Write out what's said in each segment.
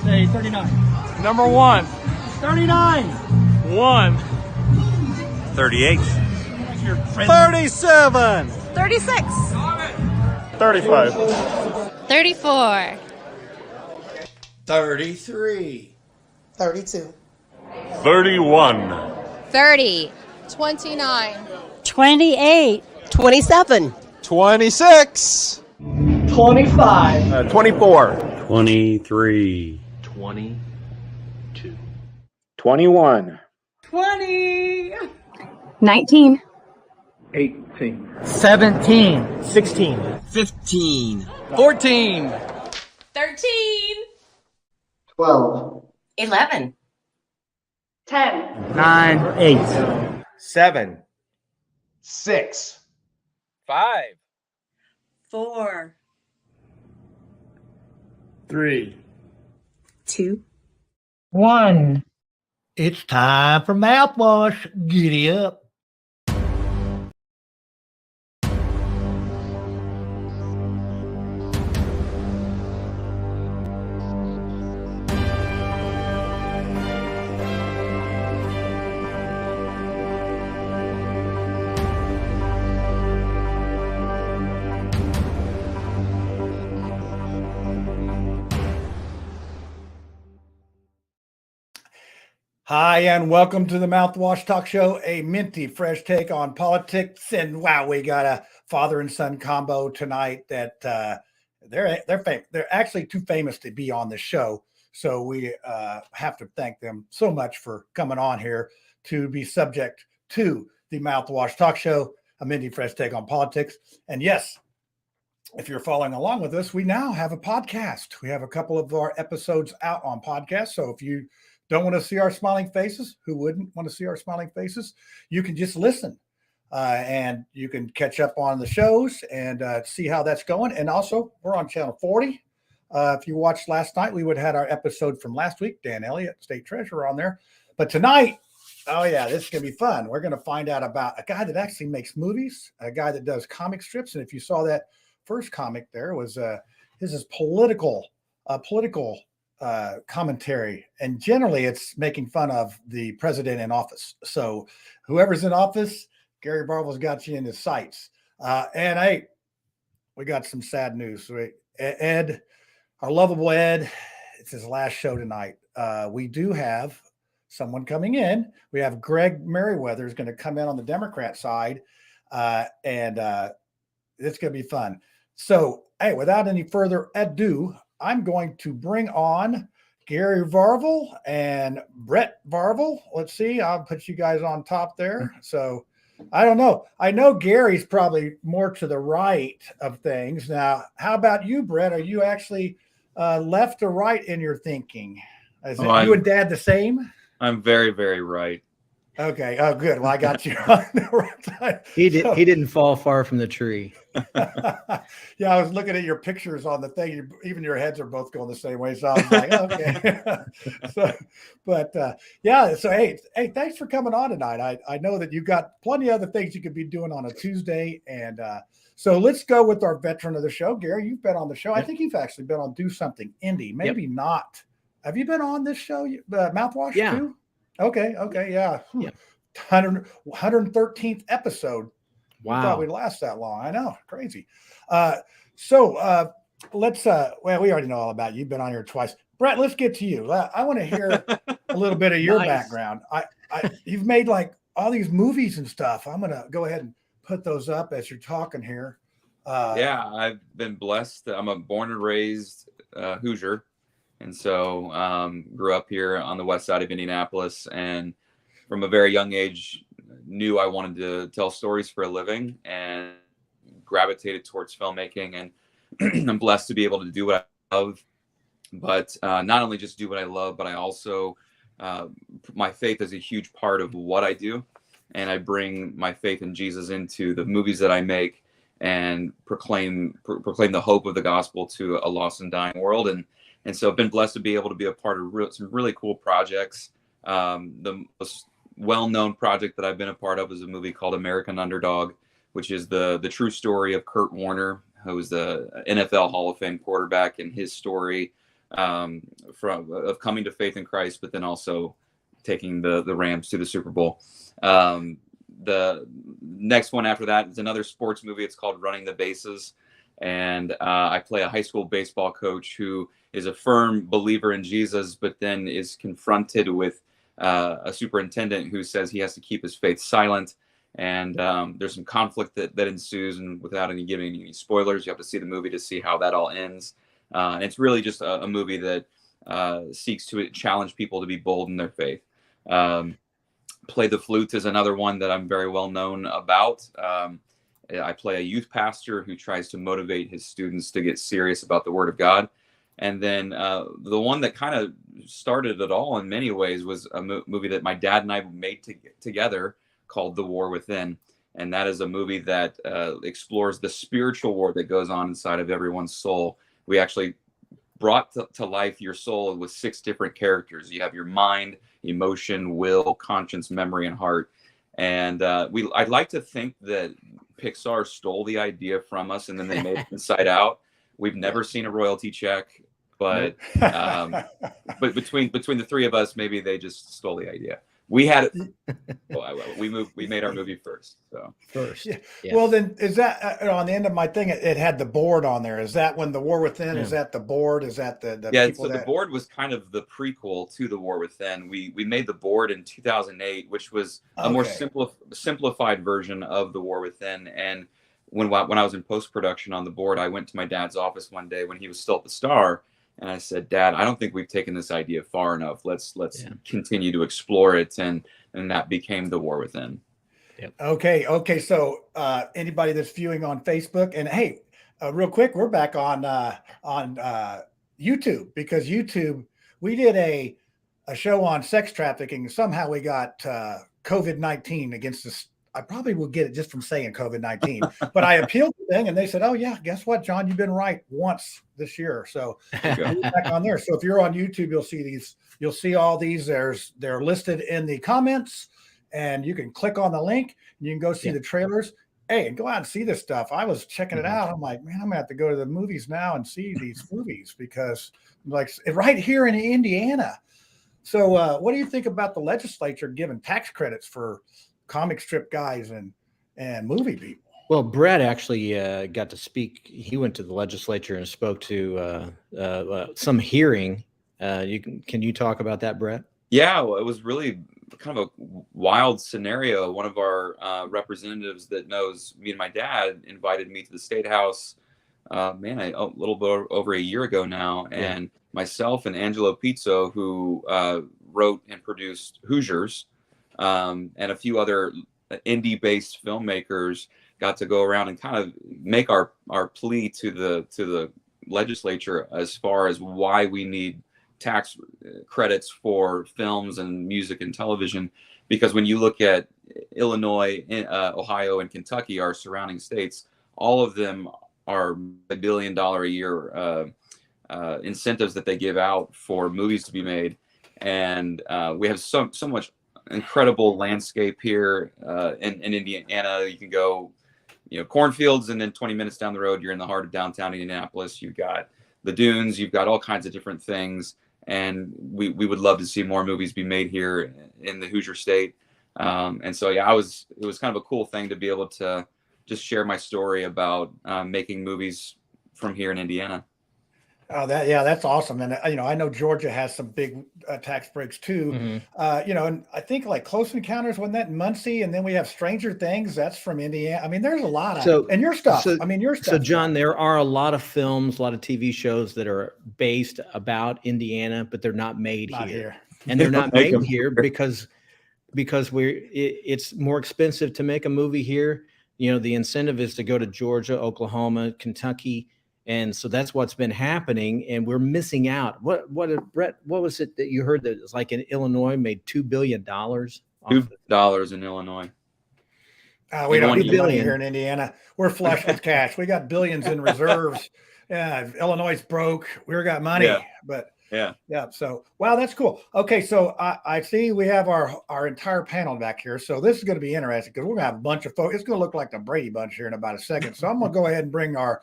Say 39. Number 1. 39. 1. 38. 37. 36. 35. 34. 33. 32. 31. 30. 29. 28. 27. 26. 25. 24. 23. 22. 21. 20. 19. 18. 17. 16. 15. 14. 13. 12. 11. 10. 9. 8. 7. 6. 5. 4. 3. 2. 1. It's time for mouthwash. Giddy up. Hi, and welcome to the Mouthwash Talk Show, a minty, fresh take on politics. And wow, we got a father and son combo tonight that they're actually too famous to be on the show. So we have to thank them so much for coming on here to be subject to the Mouthwash Talk Show, a minty, fresh take on politics. And yes, if you're following along with us, we now have a podcast. We have a couple of our episodes out on podcast. So if you don't want to see our smiling faces, who wouldn't want to see our smiling faces? You can just listen and you can catch up on the shows and see how that's going. And also, we're on channel 40. If you watched last night, we would have had our episode from last week, Dan Elliott, State Treasurer, on there. But tonight, oh yeah, this is going to be fun. We're going to find out about a guy that actually makes movies, a guy that does comic strips. And if you saw that first comic there, was his is political commentary, and generally it's making fun of the president in office. So whoever's in office, Gary Varvel's got you in his sights. And hey, we got some sad news. Ed, our lovable Ed, it's his last show tonight. We do have someone coming in. We have Greg Merriweather is going to come in on the Democrat side, and it's going to be fun. So hey, without any further ado, I'm going to bring on Gary Varvel and Brett Varvel. Let's see. I'll put you guys on top there. So I don't know. I know Gary's probably more to the right of things. Now, how about you, Brett? Are you actually left or right in your thinking? Is you and Dad the same? I'm very, very right. Okay. Oh, good. Well, I got you on the right side. He didn't fall far from the tree. Yeah, I was looking at your pictures on the thing. Even your heads are both going the same way. So I was like, okay. Yeah. So hey, thanks for coming on tonight. I know that you've got plenty of other things you could be doing on a Tuesday, and so let's go with our veteran of the show, Gary. You've been on the show. Yep. I think you've actually been on Do Something Indie. Maybe not. Have you been on this show, Mouthwash? Yeah. Too? Okay. Yeah. Yeah. 113th episode. Wow. Thought we'd last that long. I know. Crazy. So let's well, we already know all about you. You've been on here twice. Brett, let's get to you. I want to hear a little bit of your background. You've made like all these movies and stuff. I'm going to go ahead and put those up as you're talking here. Yeah, I've been blessed. I'm a born and raised Hoosier. And so grew up here on the west side of Indianapolis, and from a very young age knew I wanted to tell stories for a living and gravitated towards filmmaking. And I'm blessed to be able to do what I love, but not only just do what I love, but I also, my faith is a huge part of what I do. And I bring my faith in Jesus into the movies that I make and proclaim the hope of the gospel to a lost and dying world. And so I've been blessed to be able to be a part of some really cool projects. The most well-known project that I've been a part of is a movie called American Underdog, which is the true story of Kurt Warner, who was the NFL Hall of Fame quarterback, and his story of coming to faith in Christ, but then also taking the Rams to the Super Bowl. The next one after that is another sports movie. It's called Running the Bases. And I play a high school baseball coach who is a firm believer in Jesus, but then is confronted with a superintendent who says he has to keep his faith silent. And there's some conflict that ensues. And without giving any spoilers, you have to see the movie to see how that all ends. And it's really just a movie that seeks to challenge people to be bold in their faith. Play the Flute is another one that I'm very well known about. I play a youth pastor who tries to motivate his students to get serious about the Word of God. And then the one that kind of started it all in many ways was a movie that my dad and I made together called The War Within. And that is a movie that explores the spiritual war that goes on inside of everyone's soul. We actually brought to life your soul with 6 different characters. You have your mind, emotion, will, conscience, memory, and heart. And I'd like to think that Pixar stole the idea from us and then they made it Inside Out. We've never seen a royalty check, but between the three of us, maybe they just stole the idea. We had it. We made our movie first. So First. Yeah. Yeah. Well, then is that on the end of my thing? It had the board on there. Is that when The War Within? Yeah. Is that the board? Is that the yeah? people So the board was kind of the prequel to The War Within. We made the board in 2008, which was a more simplified version of The War Within. And when I was in post production on the board, I went to my dad's office one day when he was still at the Star. And I said, Dad, I don't think we've taken this idea far enough. Let's continue to explore it. And that became The War Within. Yep. Okay. So anybody that's viewing on Facebook, and hey, real quick, we're back on YouTube, because YouTube, we did a show on sex trafficking. Somehow we got COVID-19 against us. I probably will get it just from saying COVID-19, but I appealed the thing and they said, oh yeah, guess what, John, you've been right once this year. So we're back on there. So if you're on YouTube, you'll see all these. They're listed in the comments and you can click on the link and you can go see the trailers. Hey, and go out and see this stuff. I was checking it out. I'm like, man, I'm gonna have to go to the movies now and see these movies, because like right here in Indiana. So what do you think about the legislature giving tax credits for comic strip guys and movie people? Well, Brett actually got to speak. He went to the legislature and spoke to some hearing. Can you talk about that, Brett? Yeah, well, it was really kind of a wild scenario. One of our representatives that knows me and my dad invited me to the State House, a little bit over a year ago now. And myself and Angelo Pizzo, who wrote and produced Hoosiers, and a few other indie-based filmmakers, got to go around and kind of make our plea to the legislature as far as why we need tax credits for films and music and television. Because when you look at Illinois, Ohio, and Kentucky, our surrounding states, all of them are $1 billion a year incentives that they give out for movies to be made. And we have so much incredible landscape here in Indiana. You can go, cornfields, and then 20 minutes down the road, you're in the heart of downtown Indianapolis. You've got the dunes, you've got all kinds of different things. And we would love to see more movies be made here in the Hoosier State. And so, it was kind of a cool thing to be able to just share my story about making movies from here in Indiana. Oh, that's awesome. And, I know Georgia has some big tax breaks too. Mm-hmm. And I think like Close Encounters, wasn't that in Muncie? And then we have Stranger Things, that's from Indiana. I mean, there's a lot of, and your stuff. Your stuff. So John, there are a lot of films, a lot of TV shows that are based about Indiana, but they're not made here. And they're not made here because it's more expensive to make a movie here. The incentive is to go to Georgia, Oklahoma, Kentucky. And so that's what's been happening, and we're missing out. Brett, what was it that you heard that it's like in Illinois made $2 billion? $2 in Illinois. We don't need money here in Indiana. We're flush with cash. We got billions in reserves. Yeah, Illinois is broke. We got money, but yeah. So, wow, that's cool. Okay, so I see we have our entire panel back here. So this is going to be interesting because we're going to have a bunch of folks. It's going to look like the Brady Bunch here in about a second. So I'm going to go ahead and bring our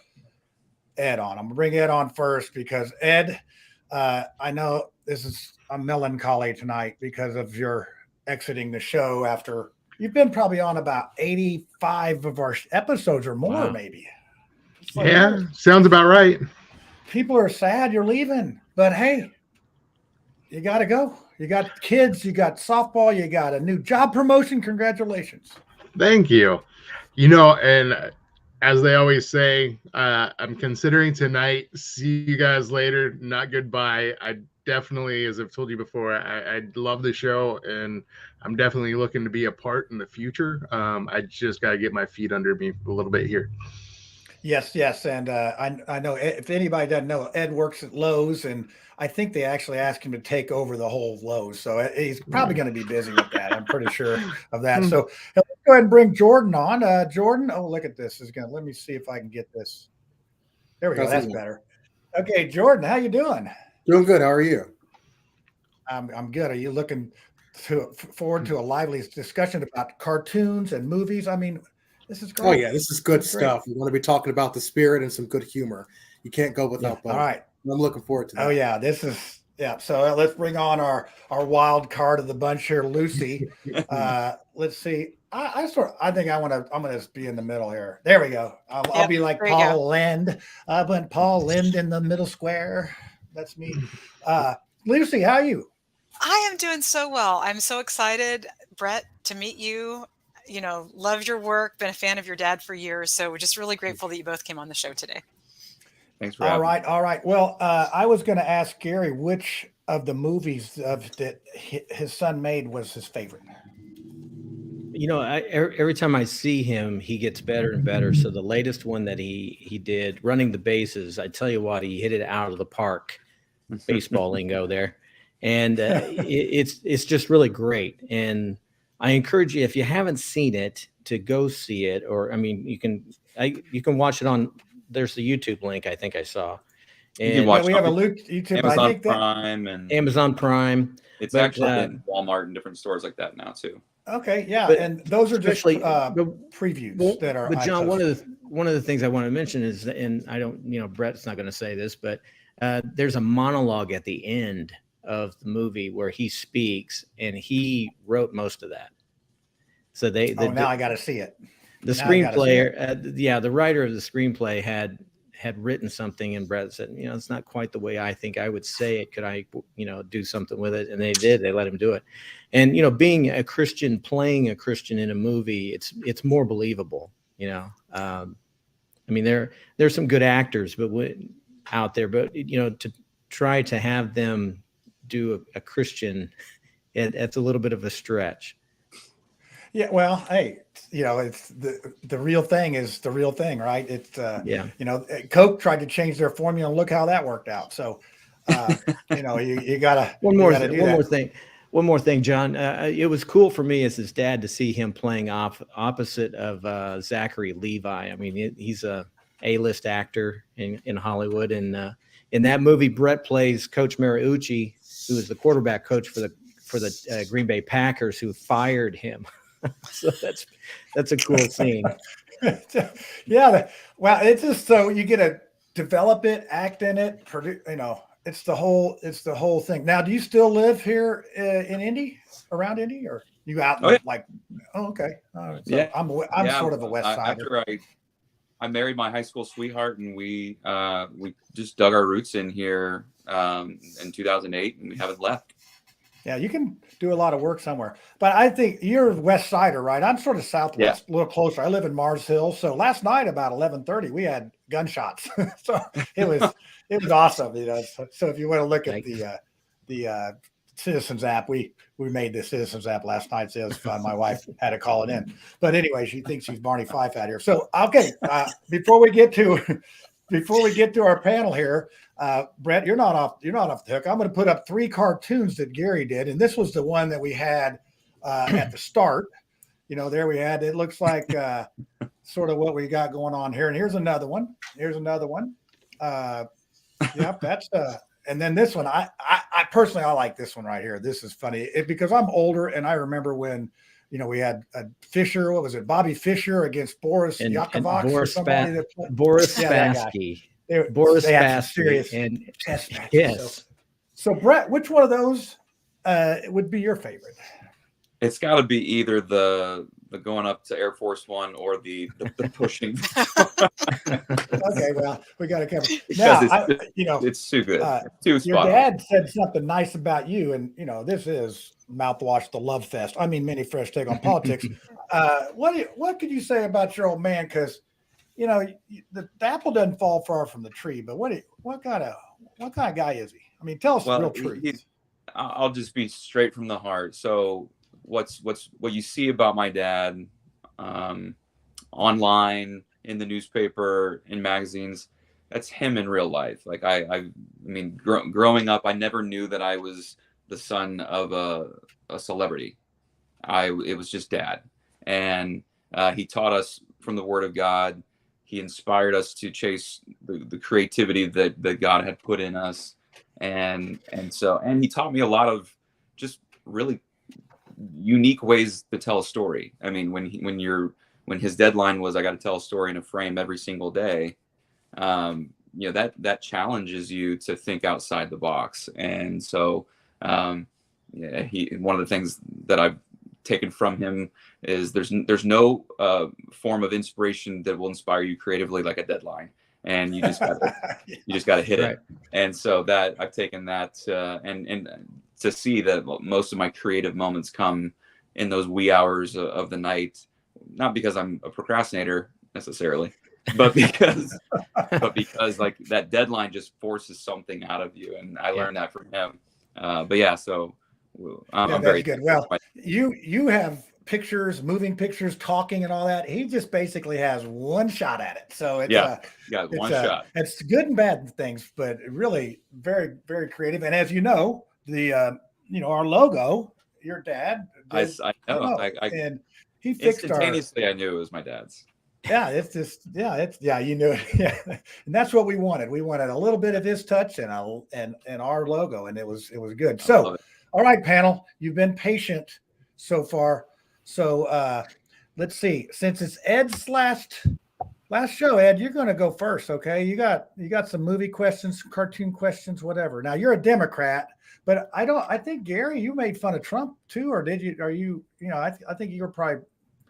Ed on. I'm gonna bring Ed on first because Ed, I know I'm melancholy tonight because of your exiting the show after you've been probably on about 85 of our episodes or more, maybe. Yeah, sounds about right. People are sad you're leaving, but hey, you got to go. You got kids, you got softball, you got a new job promotion. Congratulations. Thank you. And as they always say, I'm considering tonight. See you guys later. Not goodbye. I definitely, as I've told you before, I love the show, and I'm definitely looking to be a part in the future. I just got to get my feet under me a little bit here. Yes. And I know if anybody doesn't know, Ed works at Lowe's, and I think they actually asked him to take over the whole Lowe's. So he's probably going to be busy with that. I'm pretty sure of that. So let's go ahead and bring Jordan on. Jordan, oh, look at this. Let me see if I can get this. There we go. That's better. Okay, Jordan, how you doing? Doing good. How are you? I'm good. Are you looking forward to a lively discussion about cartoons and movies? I mean, this is great. Oh yeah, this is good stuff. We want to be talking about the spirit and some good humor. You can't go without both. All right. I'm looking forward to that. Oh yeah, so let's bring on our wild card of the bunch here, Lucy. Let's see. I'm gonna be in the middle here. There we go. I'll be like Paul Lind. I went Paul Lind in the middle square. That's me. Lucy, how are you? I am doing so well. I'm so excited, Brett, to meet you. Love your work, been a fan of your dad for years. So we're just really grateful that you both came on the show today. Thanks for having me. All right. Well, I was going to ask Gary which of the movies that his son made was his favorite. Every time I see him, he gets better and better. So the latest one that he did, Running the Bases, I tell you what, he hit it out of the park, baseball lingo there. And it's just really great. And I encourage you, if you haven't seen it, to go see it. Or, I mean, you can watch it on, there's the YouTube link I think I saw. And we have a YouTube, Amazon Prime and Amazon Prime. It's actually in Walmart and different stores like that now too. Okay, yeah, and those are just previews that are. But John, one of the things I want to mention is, and I don't, Brett's not going to say this, but there's a monologue at the end of the movie where he speaks, and he wrote most of that. So now I got to see it. The screenplay, the writer of the screenplay had written something, and Brett said, it's not quite the way I think I would say it. Could I, do something with it? And they did. They let him do it. And being a Christian, playing a Christian in a movie, it's more believable. I mean, there's some good actors, out there, but to try to have them do a Christian, it's a little bit of a stretch. Yeah, well, hey, it's the real thing is the real thing, right? It's Coke tried to change their formula, and look how that worked out. So, you gotta one more thing, John. It was cool for me as his dad to see him playing opposite of Zachary Levi. I mean, he's a A-list actor in Hollywood, and in that movie, Brett plays Coach Mariucci, who is the quarterback coach for the Green Bay Packers, who fired him. So that's a cool scene. Yeah. Well, it's just so you get to develop it, act in it, produce, it's the whole thing. Now, do you still live here in Indy, around Indy, or you out okay. All right. So I'm sort of a West Sider. After I married my high school sweetheart, and we just dug our roots in here in 2008, and we haven't left. Yeah, you can do a lot of work somewhere. But I think you're West Sider, right? I'm sort of Southwest, a little closer. I live in Mars Hill. So last night about 11:30, we had gunshots. So it was awesome. So if you want to look at the Citizens app, we made the Citizens app last night. So it was fun. My wife had to call it in. But anyway, she thinks she's Barney Fife out here. So, okay, before we get to our panel here, Brett, you're not off the hook. I'm going to put up 3 cartoons that Gary did, and this was the one that we had at the start. There we had. It looks like sort of what we got going on here. And here's another one. Yep, that's and then this one. I personally like this one right here. This is funny because I'm older, and I remember when we had Fisher. What was it? Bobby Fischer against Boris Yakovac or somebody. Boris Spassky. Boris Spassky. And yes. So Brett, which one of those would be your favorite? It's got to be either the going up to Air Force One or the pushing. Okay, well, we got to cover Because now. it's too good. Your dad said something nice about you, and this is Mouthwash, the love fest. I mean, mini fresh take on politics. What could you say about your old man? Because the apple doesn't fall far from the tree. But what kind of guy is he? I mean, tell us the real truth. I'll just be straight from the heart. So what you see about my dad online, in the newspaper, in magazines, that's him in real life. Like I mean, growing up, I never knew that I was the son of a celebrity. It was just dad, and he taught us from the Word of God. He inspired us to chase the creativity that God had put in us, and he taught me a lot of just really unique ways to tell a story. I mean, when his deadline was, I got to tell a story in a frame every single day. That challenges you to think outside the box. And so, one of the things that I've taken from him is there's no form of inspiration that will inspire you creatively like a deadline, and you just got to hit it. And so that I've taken that and to see that most of my creative moments come in those wee hours of the night, not because I'm a procrastinator necessarily, but because like that deadline just forces something out of you, and I learned that from him. But yeah, so I'm very good. Well, you have pictures, moving pictures, talking and all that. He just basically has one shot at it. So it's one shot. It's good and bad things, but really very, very creative. And as you know, our logo, your dad. I know. And he fixed instantaneously. I knew it was my dad's. Yeah, you knew it. Yeah, and that's what we wanted. We wanted a little bit of his touch and our logo, and it was good. So, all right, panel, you've been patient so far. So let's see. Since it's Ed's last show, Ed, you're going to go first. Okay, you got some movie questions, cartoon questions, whatever. Now you're a Democrat, but I think Gary, you made fun of Trump too, or did you? Are you? I think you're probably.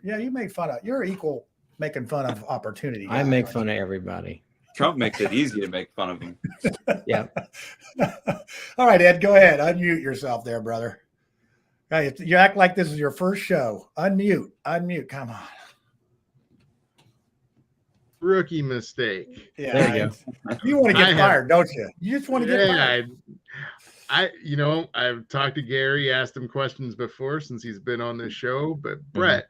Yeah, you made fun of. You're equal. Making fun of opportunity. I make fun of everybody. Trump makes it easy to make fun of him. Yeah. All right, Ed, go ahead. Unmute yourself there, brother. You act like this is your first show. Unmute. Come on. Rookie mistake. Yeah. There you go. You want to get fired, don't you? You just want to get fired. I've talked to Gary, asked him questions before since he's been on this show, but Brett,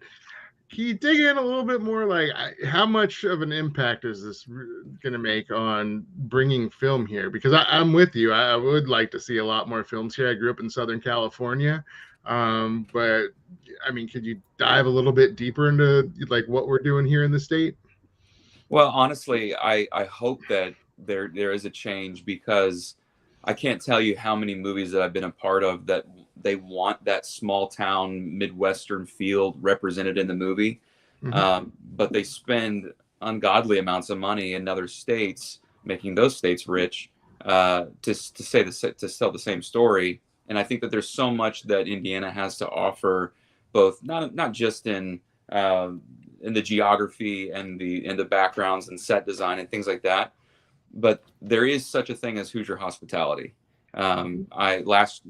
can you dig in a little bit more? Like, how much of an impact is this going to make on bringing film here? Because I'm with you. I would like to see a lot more films here. I grew up in Southern California. But I mean, could you dive a little bit deeper into like what we're doing here in the state? Well, honestly, I hope that there is a change, because I can't tell you how many movies that I've been a part of that they want that small town Midwestern feel represented in the movie. But they spend ungodly amounts of money in other states, making those states rich, to tell the same story. And I think that there's so much that Indiana has to offer, both not just in the geography and the backgrounds and set design and things like that, but there is such a thing as Hoosier hospitality. Last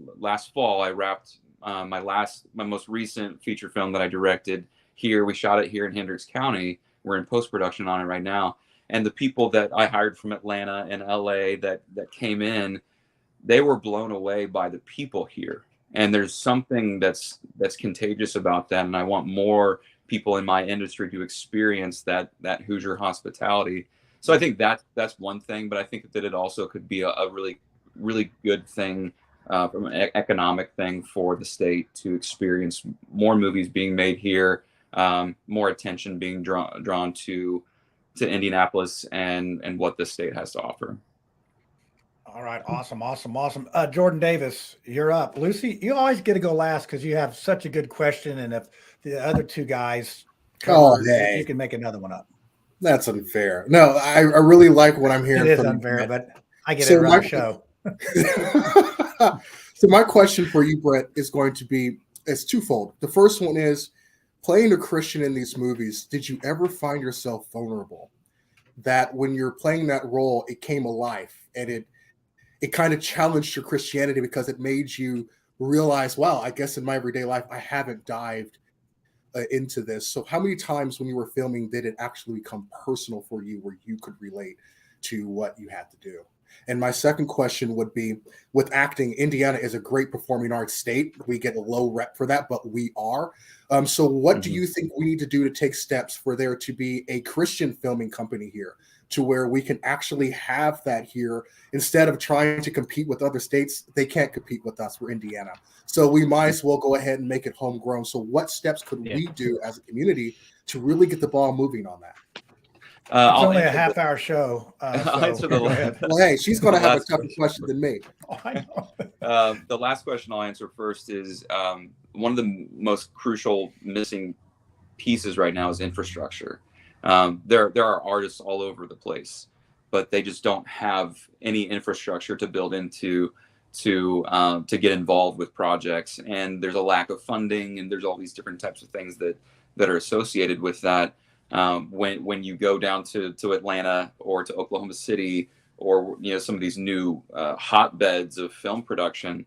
fall I wrapped my most recent feature film that I directed here. We shot it here in Hendricks County. We're in post-production on it right now. And the people that I hired from Atlanta and LA that came in, they were blown away by the people here. And there's something that's contagious about that. And I want more people in my industry to experience that Hoosier hospitality. So I think that's one thing, but I think that it also could be a really, really good thing from an economic thing for the state to experience more movies being made here, more attention being drawn to Indianapolis and what the state has to offer. All right. Awesome. Jordan Davis, you're up. Lucy, you always get to go last because you have such a good question. And if the other two guys cover, you can make another one up. That's unfair. No, I really like what I'm hearing. It is unfair, but I get it right show. So my question for you, Brett, is going to be, it's twofold. The first one is, playing a Christian in these movies, did you ever find yourself vulnerable? That when you're playing that role, it came alive and it kind of challenged your Christianity because it made you realize, wow, I guess in my everyday life, I haven't dived into this. So how many times when you were filming did it actually become personal for you where you could relate to what you had to do? And my second question would be, with acting, Indiana is a great performing arts state. We get a low rep for that, but we are. So what do you think we need to do to take steps for there to be a Christian filming company here, to where we can actually have that here instead of trying to compete with other states? They can't compete with us. We're Indiana. So we might as well go ahead and make it homegrown. So what steps could we do as a community to really get the ball moving on that? It's only a half-hour show. I'll So answer go ahead. Well, hey, she's going to have a tougher question than me. Oh, I know. The last question I'll answer first is one of the most crucial missing pieces right now is infrastructure. There are artists all over the place, but they just don't have any infrastructure to build into to get involved with projects. And there's a lack of funding, and there's all these different types of things that are associated with that. When you go down to Atlanta or to Oklahoma City, or some of these new hotbeds of film production,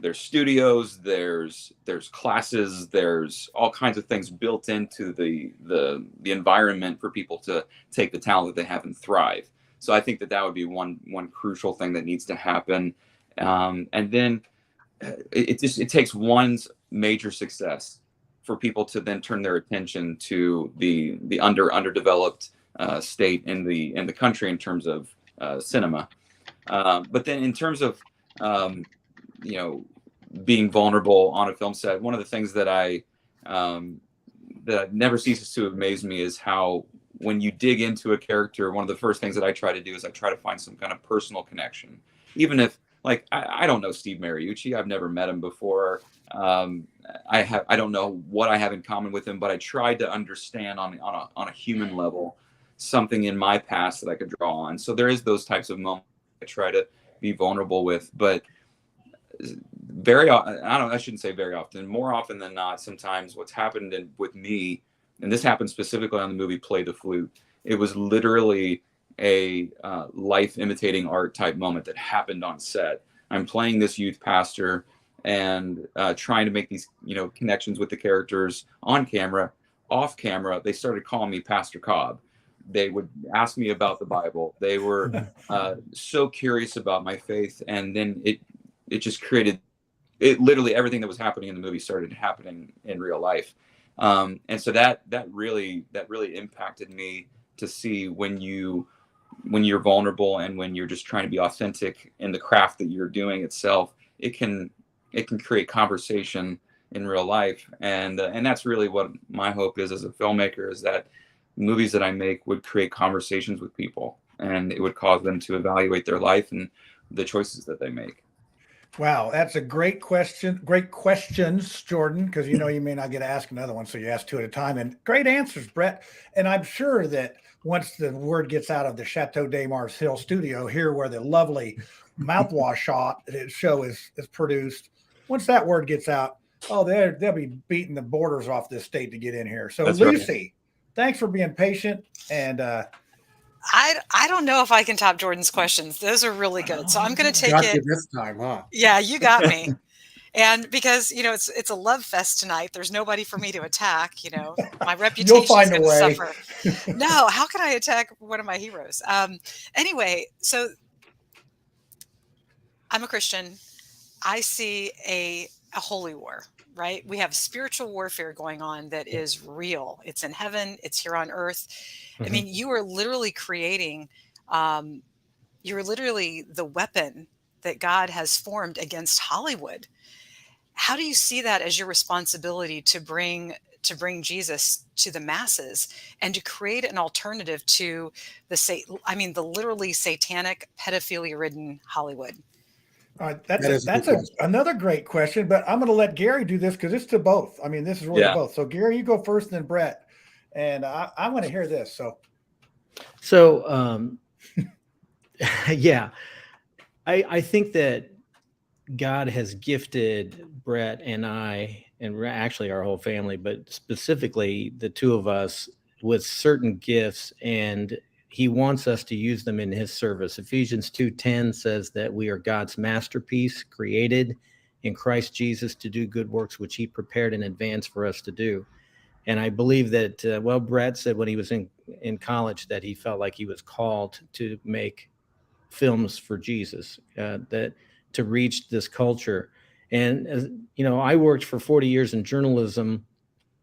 there's studios, there's classes, there's all kinds of things built into the environment for people to take the talent that they have and thrive. So I think that would be one crucial thing that needs to happen. And then it takes one major success for people to then turn their attention to the underdeveloped state in the country in terms of cinema. But then in terms of being vulnerable on a film set, one of the things that never ceases to amaze me is how, when you dig into a character, one of the first things that I try to do is I try to find some kind of personal connection, even if, like, I don't know Steve Mariucci, I've never met him before. I don't know what I have in common with him, but I tried to understand on a human level something in my past that I could draw on. So there is those types of moments I try to be vulnerable with, but I shouldn't say very often, more often than not, sometimes what's happened with me, and this happened specifically on the movie Play the Flute, it was literally a life imitating art type moment that happened on set. I'm playing this youth pastor and trying to make these connections with the characters on camera. Off camera, they started calling me Pastor Cobb. They would ask me about the Bible. They were so curious about my faith, and then it just created literally everything that was happening in the movie started happening in real life. And so that really impacted me, to see when you're vulnerable and when you're just trying to be authentic in the craft that you're doing itself, it can create conversation in real life. And that's really what my hope is as a filmmaker, is that movies that I make would create conversations with people, and it would cause them to evaluate their life and the choices that they make. Wow, that's a great question. Great questions, Jordan, because you may not get to ask another one, so you ask two at a time. And great answers, Brett. And I'm sure that once the word gets out of the Chateau de Mars Hill studio here, where the lovely Mouthwash show is produced, once that word gets out, they'll be beating the borders off this state to get in here. So that's Lucy, right. Thanks for being patient. And I don't know if I can top Jordan's questions. Those are really good. So I'm going to take it this time, huh? Yeah, you got me. And because it's a love fest tonight, there's nobody for me to attack. My reputation is going to suffer. No, how can I attack one of my heroes? Anyway, so I'm a Christian. I see a holy war. Right? We have spiritual warfare going on that is real. It's in heaven. It's here on earth. Mm-hmm. I mean, you are literally creating, you're literally the weapon that God has formed against Hollywood. How do you see that as your responsibility to bring Jesus to the masses and to create an alternative to the literally satanic, pedophilia-ridden Hollywood? That's another great question, but I'm going to let Gary do this because it's to both. I mean, this is really both. So Gary, you go first, then Brett, and I want to hear this. Yeah, I think that God has gifted Brett and I, and actually our whole family, but specifically the two of us, with certain gifts, and he wants us to use them in his service. Ephesians 2:10 says that we are God's masterpiece, created in Christ Jesus to do good works, which he prepared in advance for us to do. And I believe that, well, Brett said when he was in college that he felt like he was called to make films for Jesus, that to reach this culture. And, as you know, I worked for 40 years in journalism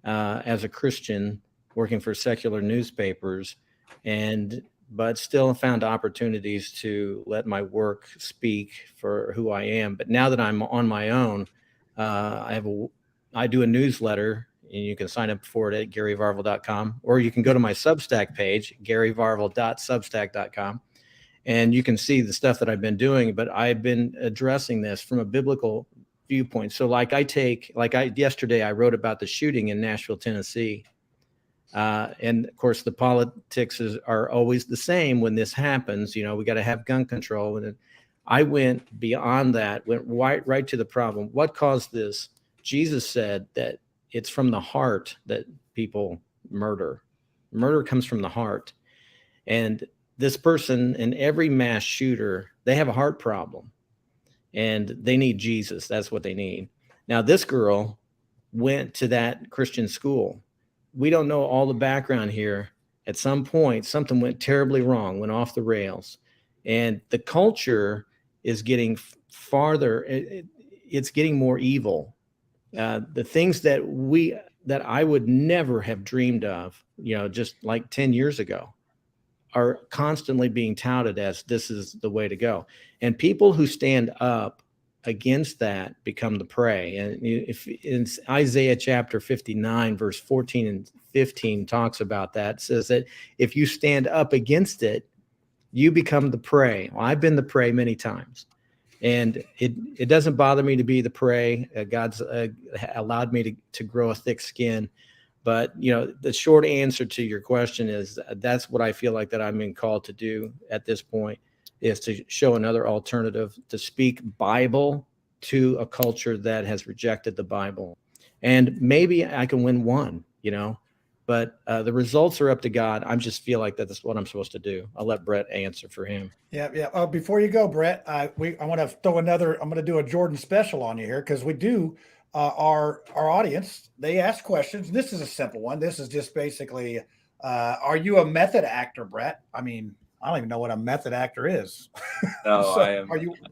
as a Christian, working for secular newspapers, but still found opportunities to let my work speak for who I am. But now that I'm on my own, I do a newsletter, and you can sign up for it at GaryVarvel.com, or you can go to my Substack page, GaryVarvel.substack.com, and you can see the stuff that I've been doing. But I've been addressing this from a biblical viewpoint. So yesterday I wrote about the shooting in Nashville, Tennessee. And of course the politics are always the same when this happens. You know, we got to have gun control. And I went beyond that, went right to the problem. What caused this? Jesus said that it's from the heart that people murder. Murder comes from the heart. And this person and every mass shooter, they have a heart problem. And they need Jesus. That's what they need. Now, this girl went to that Christian school. We don't know all the background here. At some point, something went terribly wrong, went off the rails. And the culture is getting farther. It's getting more evil. The things that I would never have dreamed of, you know, just like 10 years ago, are constantly being touted as this is the way to go. And people who stand up against that become the prey. And if in Isaiah chapter 59, verse 14 and 15 talks about that, it says that if you stand up against it, you become the prey. Well, I've been the prey many times, and it doesn't bother me to be the prey. God's allowed me to grow a thick skin. But, you know, the short answer to your question is that's what I feel like that I'm being called to do at this point, is to show another alternative, to speak Bible to a culture that has rejected the Bible. And maybe I can win one, you know, but the results are up to God. I just feel like that's what I'm supposed to do. I'll let Brett answer for him. Yeah. Before you go, Brett, I want to throw I'm going to do a Jordan special on you here, because we do. Our audience, they ask questions. This is a simple one. This is just basically, are you a method actor, Brett? I mean, I don't even know what a method actor is. No, So, I am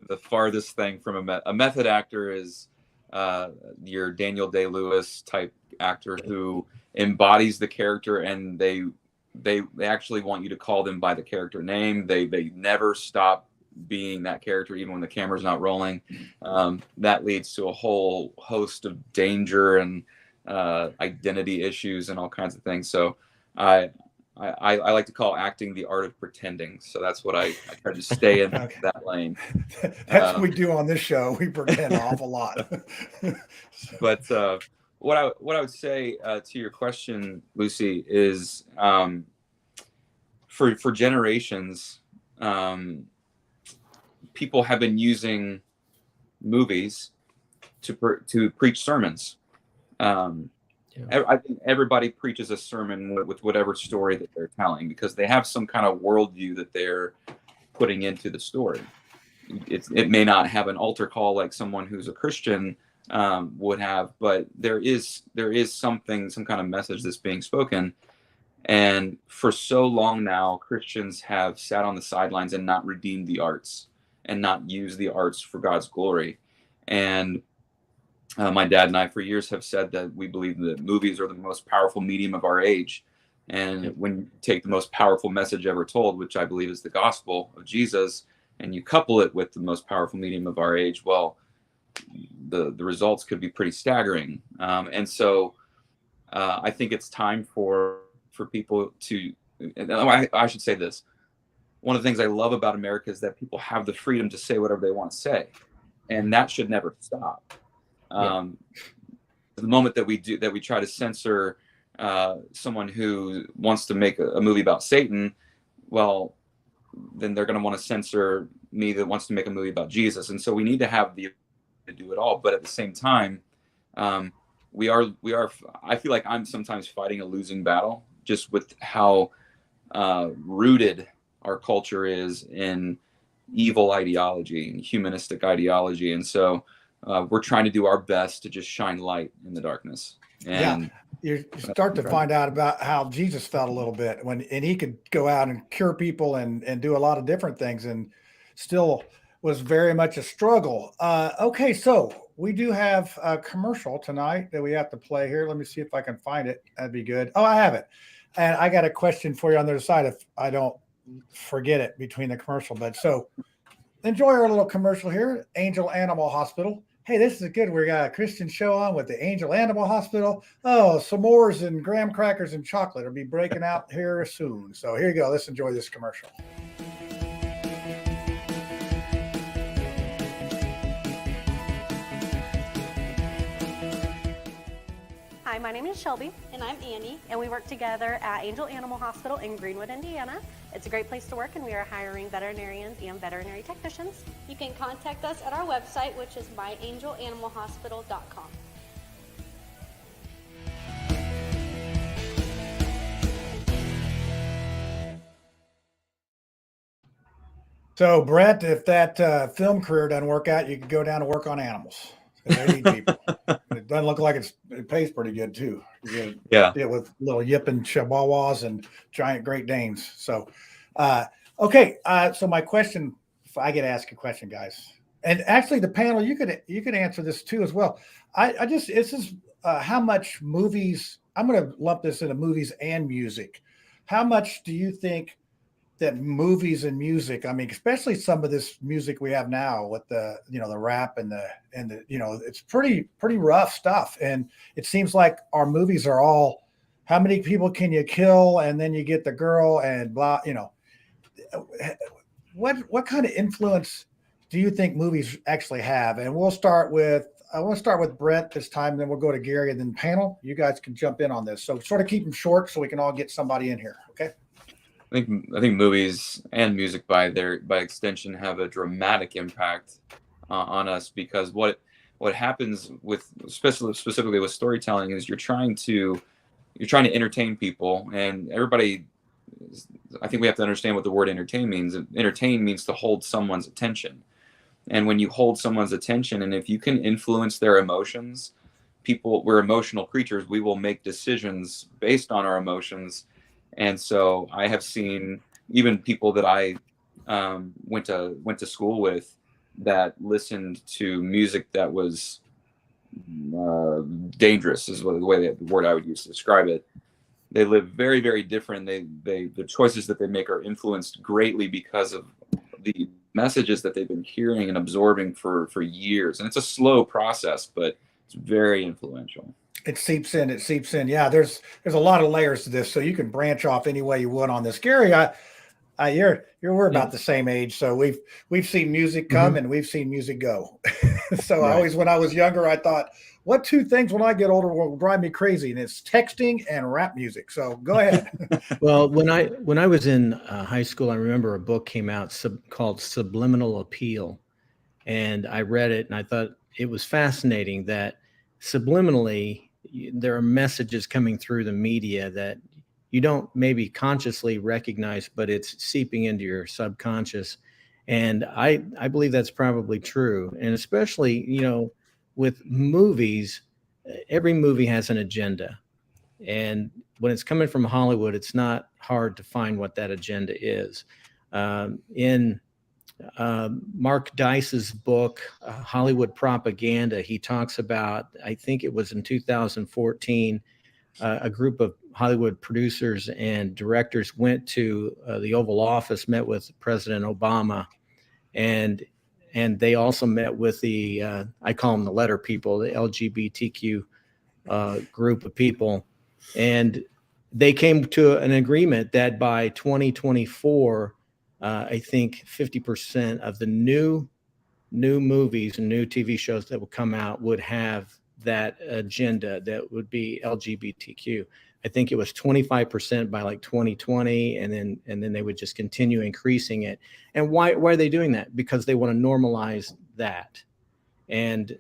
the farthest thing from a method actor. Is your Daniel Day-Lewis type actor who embodies the character, and they actually want you to call them by the character name. They never stop being that character, even when the camera's not rolling. That leads to a whole host of danger and identity issues and all kinds of things. So I like to call acting the art of pretending. So that's what I try to stay in that lane. That's what we do on this show. We pretend an awful lot. But what I would say to your question, Lucy, is for generations, people have been using movies to preach sermons. I think everybody preaches a sermon with whatever story that they're telling, because they have some kind of worldview that they're putting into the story. It may not have an altar call like someone who's a Christian would have, but there is some kind of message that's being spoken. And for so long now, Christians have sat on the sidelines and not redeemed the arts, and not use the arts for God's glory. And my dad and I for years have said that we believe that movies are the most powerful medium of our age. And when you take the most powerful message ever told, which I believe is the gospel of Jesus, and you couple it with the most powerful medium of our age, well, the results could be pretty staggering. And so I think it's time for people to, I should say this. One of the things I love about America is that people have the freedom to say whatever they want to say, and that should never stop. The moment that we try to censor someone who wants to make a movie about Satan, well, then they're going to want to censor me that wants to make a movie about Jesus. And so we need to have the to do it all. But at the same time, we are. I feel like I'm sometimes fighting a losing battle just with how rooted our culture is in evil ideology and humanistic ideology. And so we're trying to do our best to just shine light in the darkness. And you start to find out about how Jesus felt a little bit and he could go out and cure people and do a lot of different things, and still was very much a struggle. Okay, so we do have a commercial tonight that we have to play here. Let me see if I can find it. That'd be good. Oh, I have it. And I got a question for you on the other side if I don't forget it between the commercial. But so enjoy our little commercial here, Angel Animal Hospital. Hey, this is good. We got a Christian show on with the Angel Animal Hospital. Oh, s'mores and graham crackers and chocolate will be breaking out here soon. So here you go. Let's enjoy this commercial. Hi, my name is Shelby. And I'm Annie. And we work together at Angel Animal Hospital in Greenwood, Indiana. It's a great place to work, and we are hiring veterinarians and veterinary technicians. You can contact us at our website, which is myangelanimalhospital.com. So, Brett, if that film career doesn't work out, you can go down and work on animals. They need people. It doesn't look like it pays pretty good too. You deal with little yipping chihuahuas and giant Great Danes. So, okay. So my question, if I get to ask a question, guys, and actually the panel, you could answer this too as well. This is how much movies. I'm going to lump this into movies and music. How much do you think that movies and music, I mean, especially some of this music we have now with the, the rap and the, it's pretty rough stuff. And it seems like our movies are all, how many people can you kill? And then you get the girl and blah, what kind of influence do you think movies actually have? And I want to start with Brett this time, then we'll go to Gary and then panel. You guys can jump in on this. So sort of keep them short so we can all get somebody in here. Okay. I think movies and music by extension have a dramatic impact on us, because what happens with specifically with storytelling is you're trying to entertain people, and everybody. I think we have to understand what the word entertain means. Entertain means to hold someone's attention, and when you hold someone's attention, and if you can influence their emotions, we're emotional creatures. We will make decisions based on our emotions. And so I have seen even people that I went to school with that listened to music that was dangerous, is the word I would use to describe it. They live very, very different. The choices that they make are influenced greatly because of the messages that they've been hearing and absorbing for years. And it's a slow process, but it's very influential. It seeps in. Yeah, there's a lot of layers to this, so you can branch off any way you want on this. Gary, we're about the same age, so we've seen music come and we've seen music go. So right. When I was younger, I thought, what two things when I get older will drive me crazy? And it's texting and rap music. So go ahead. Well, when I was in high school, I remember a book came out called Subliminal Appeal, and I read it and I thought it was fascinating that subliminally there are messages coming through the media that you don't maybe consciously recognize, but it's seeping into your subconscious. And I believe that's probably true. And especially, with movies, every movie has an agenda. And when it's coming from Hollywood, it's not hard to find what that agenda is. In Mark Dice's book, Hollywood Propaganda, he talks about, I think it was in 2014, a group of Hollywood producers and directors went to the Oval Office, met with President Obama, and they also met with the, I call them the letter people, the LGBTQ group of people. And they came to an agreement that by 2024, I think 50% of the new movies and new TV shows that would come out would have that agenda that would be LGBTQ. I think it was 25% by like 2020, and then they would just continue increasing it. And why are they doing that? Because they want to normalize that. And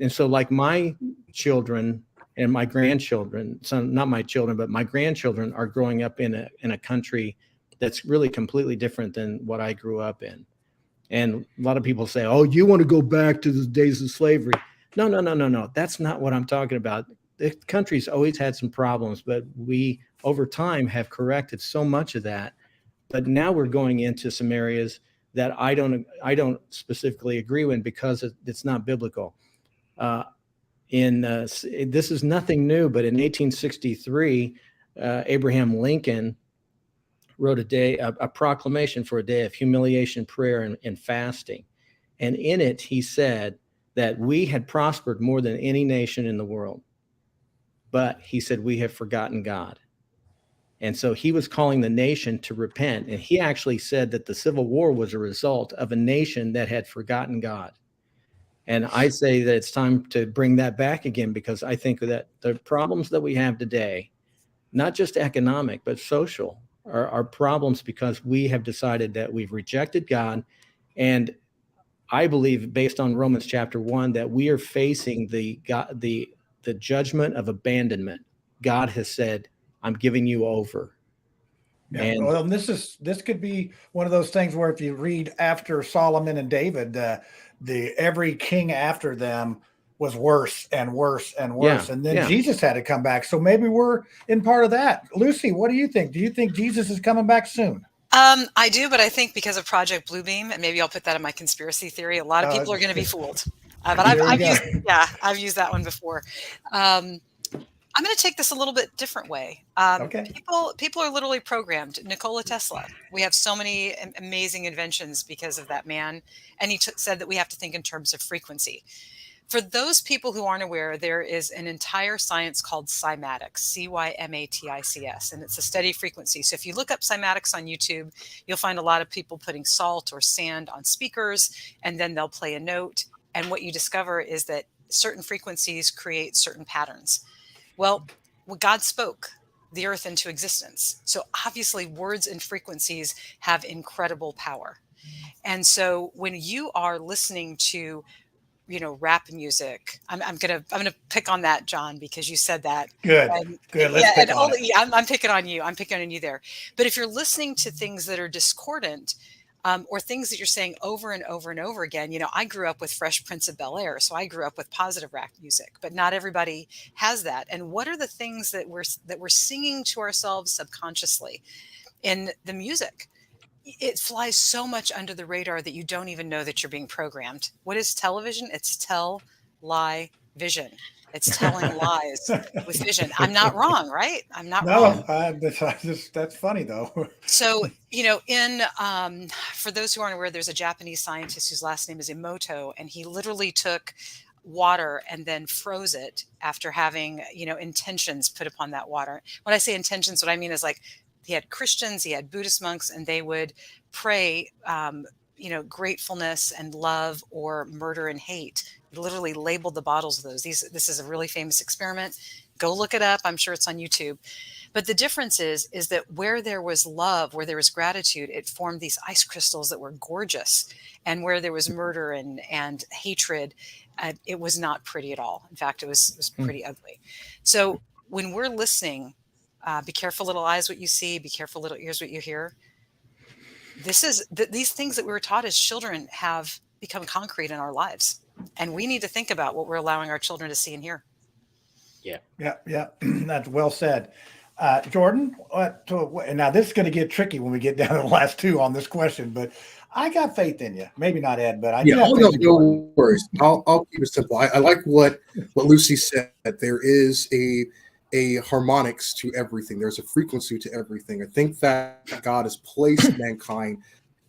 so like my children and my grandchildren, so not my children, but my grandchildren are growing up in a country that's really completely different than what I grew up in. And a lot of people say, "Oh, you want to go back to the days of slavery?" No. That's not what I'm talking about. The country's always had some problems, but we over time have corrected so much of that. But now we're going into some areas that I don't specifically agree with because it's not biblical. This is nothing new, but in 1863, Abraham Lincoln wrote a proclamation for a day of humiliation, prayer, and fasting. And in it, he said that we had prospered more than any nation in the world. But he said, we have forgotten God. And so he was calling the nation to repent. And he actually said that the Civil War was a result of a nation that had forgotten God. And I say that it's time to bring that back again, because I think that the problems that we have today, not just economic, but social, are problems because we have decided that we've rejected God. And I believe, based on Romans chapter 1, that we are facing the judgment of abandonment. God has said, I'm giving you over. Yeah. And well, this could be one of those things where if you read after Solomon and David, every king after them was worse and worse and worse. Yeah, and then yeah. Jesus had to come back. So maybe we're in part of that. Lucy, what do you think? Do you think Jesus is coming back soon? I do, but I think because of Project Bluebeam, and maybe I'll put that in my conspiracy theory, a lot of people are going to be fooled. But I've used that one before. I'm going to take this a little bit different way. Okay. People are literally programmed. Nikola Tesla. We have so many amazing inventions because of that man, and he said that we have to think in terms of frequency. For those people who aren't aware, there is an entire science called cymatics, cymatics, and it's a steady frequency. So if you look up cymatics on YouTube, you'll find a lot of people putting salt or sand on speakers, and then they'll play a note. And what you discover is that certain frequencies create certain patterns. Well, when God spoke the earth into existence. So obviously words and frequencies have incredible power. And so when you are listening to rap music. I'm gonna pick on that, John, because you said that. Good. Let's pick on it. I'm picking on you. I'm picking on you there. But if you're listening to things that are discordant, or things that you're saying over and over and over again, I grew up with Fresh Prince of Bel-Air, so I grew up with positive rap music, but not everybody has that. And what are the things that we're singing to ourselves subconsciously in the music? It flies so much under the radar that you don't even know that you're being programmed. What is television? It's tell, lie, vision. It's telling lies with vision. I'm not wrong, right? I'm not wrong. That's funny though. So, for those who aren't aware, there's a Japanese scientist whose last name is Emoto, and he literally took water and then froze it after having, intentions put upon that water. When I say intentions, what I mean is like, he had Christians, he had Buddhist monks, and they would pray, gratefulness and love or murder and hate. He literally labeled the bottles of those. This is a really famous experiment. Go look it up. I'm sure it's on YouTube. But the difference is that where there was love, where there was gratitude, it formed these ice crystals that were gorgeous. And where there was murder and hatred, it was not pretty at all. In fact, it was pretty ugly. So when we're listening, be careful, little eyes, what you see. Be careful, little ears, what you hear. These things that we were taught as children have become concrete in our lives. And we need to think about what we're allowing our children to see and hear. Yeah. That's well said. Jordan, now this is going to get tricky when we get down to the last two on this question, but I got faith in you. Maybe not Ed, but I do have faith in you. No worries. I'll keep it simple. I like what Lucy said. There is a harmonics to everything. There's a frequency to everything. I think that God has placed mankind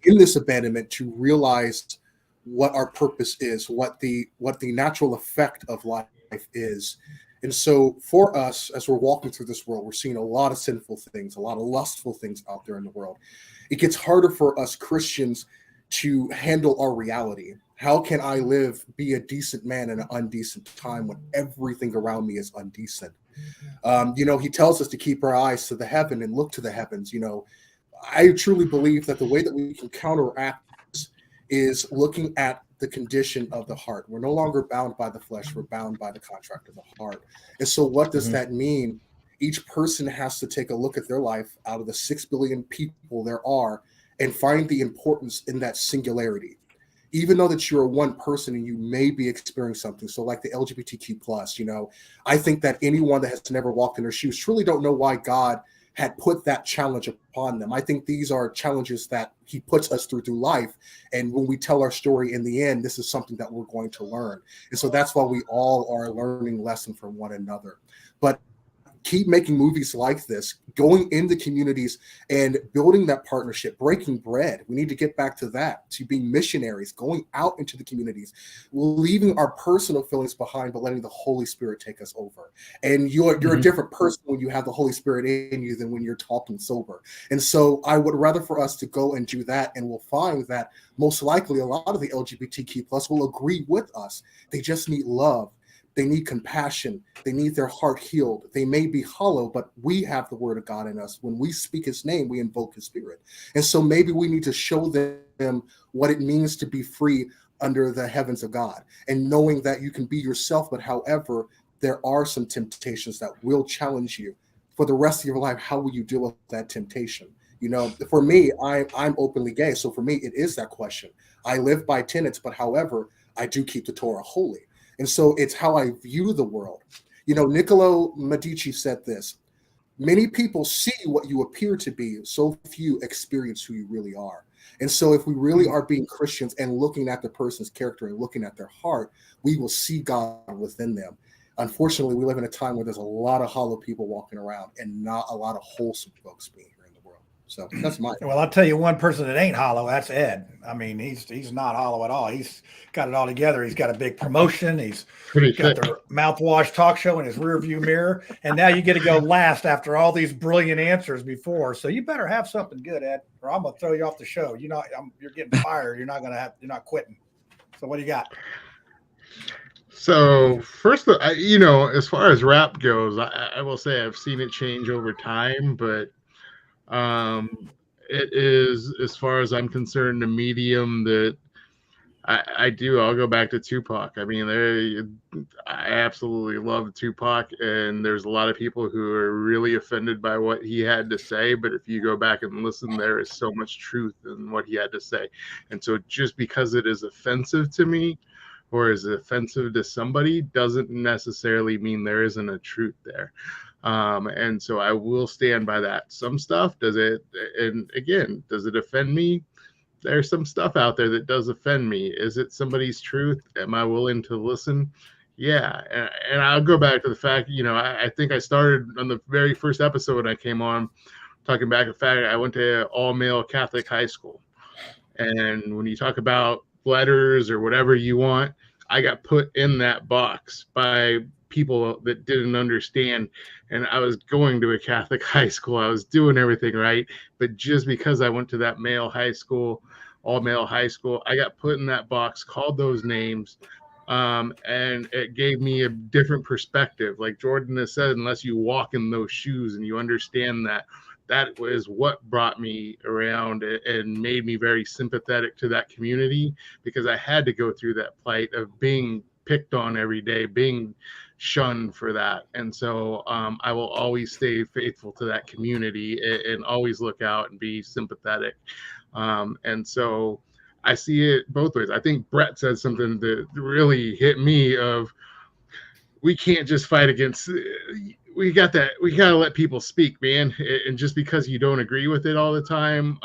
in this abandonment to realize what our purpose is, what the natural effect of life is. And so for us, as we're walking through this world, we're seeing a lot of sinful things, a lot of lustful things out there in the world. It gets harder for us Christians to handle our reality. How can I be a decent man in an undecent time when everything around me is undecent? He tells us to keep our eyes to the heaven and look to the heavens. I truly believe that the way that we can counteract this is looking at the condition of the heart. We're no longer bound by the flesh, we're bound by the contract of the heart. And so what does that mean? Each person has to take a look at their life out of the 6 billion people there are and find the importance in that singularity. Even though that you're one person and you may be experiencing something. So like the LGBTQ plus, I think that anyone that has never walked in their shoes truly don't know why God had put that challenge upon them. I think these are challenges that he puts us through life. And when we tell our story in the end, this is something that we're going to learn. And so that's why we all are learning lesson from one another. But keep making movies like this, going into communities and building that partnership, breaking bread. We need to get back to that, to being missionaries, going out into the communities, leaving our personal feelings behind, but letting the Holy Spirit take us over. And you're a different person when you have the Holy Spirit in you than when you're talking sober. And so I would rather for us to go and do that, and we'll find that most likely a lot of the LGBTQ plus will agree with us. They just need love. They need compassion. They need their heart healed. They may be hollow, but we have the word of God in us. When we speak his name, we invoke his spirit. And so maybe we need to show them what it means to be free under the heavens of God, and knowing that you can be yourself, but however, there are some temptations that will challenge you for the rest of your life. How will you deal with that temptation? For me, I'm openly gay. So for me, it is that question. I live by tenets, but however, I do keep the Torah holy. And so it's how I view the world. Niccolo Medici said this: many people see what you appear to be, so few experience who you really are. And so if we really are being Christians and looking at the person's character and looking at their heart, we will see God within them. Unfortunately, we live in a time where there's a lot of hollow people walking around and not a lot of wholesome folks being here in the world. So that's my Well, I'll tell you one person that ain't hollow. That's Ed. I mean, he's not hollow at all. He's got it all together. He's got a big promotion. He's got the Mouthwash talk show in his rearview mirror, and now you get to go last after all these brilliant answers before. So you better have something good, Ed, or I'm gonna throw you off the show. You're getting fired. You're not quitting. So what do you got? So first, as far as rap goes, I will say I've seen it change over time, but it is, as far as I'm concerned, a medium that I'll go back to Tupac. I mean, I absolutely love Tupac, and there's a lot of people who are really offended by what he had to say. But if you go back and listen, there is so much truth in what he had to say. And so just because it is offensive to me or is offensive to somebody doesn't necessarily mean there isn't a truth there. And so I will stand by that. Some stuff, does it offend me? There's some stuff out there that does offend me. Is it somebody's truth? Am I willing to listen? Yeah. And I'll go back to the fact, I think I started on the very first episode I came on talking back the fact I went to all-male Catholic high school. And when you talk about letters or whatever you want, I got put in that box by people that didn't understand. And I was going to a Catholic high school. I was doing everything right. But just because I went to that male high school, all male high school, I got put in that box, called those names. And it gave me a different perspective. Like Jordan has said, unless you walk in those shoes and you understand that was what brought me around and made me very sympathetic to that community, because I had to go through that plight of being picked on every day, being shunned for that. And so I will always stay faithful to that community and always look out and be sympathetic. And so I see it both ways. I think Brett said something that really hit me of, we can't just fight against, we got to let people speak, man. And just because you don't agree with it all the time,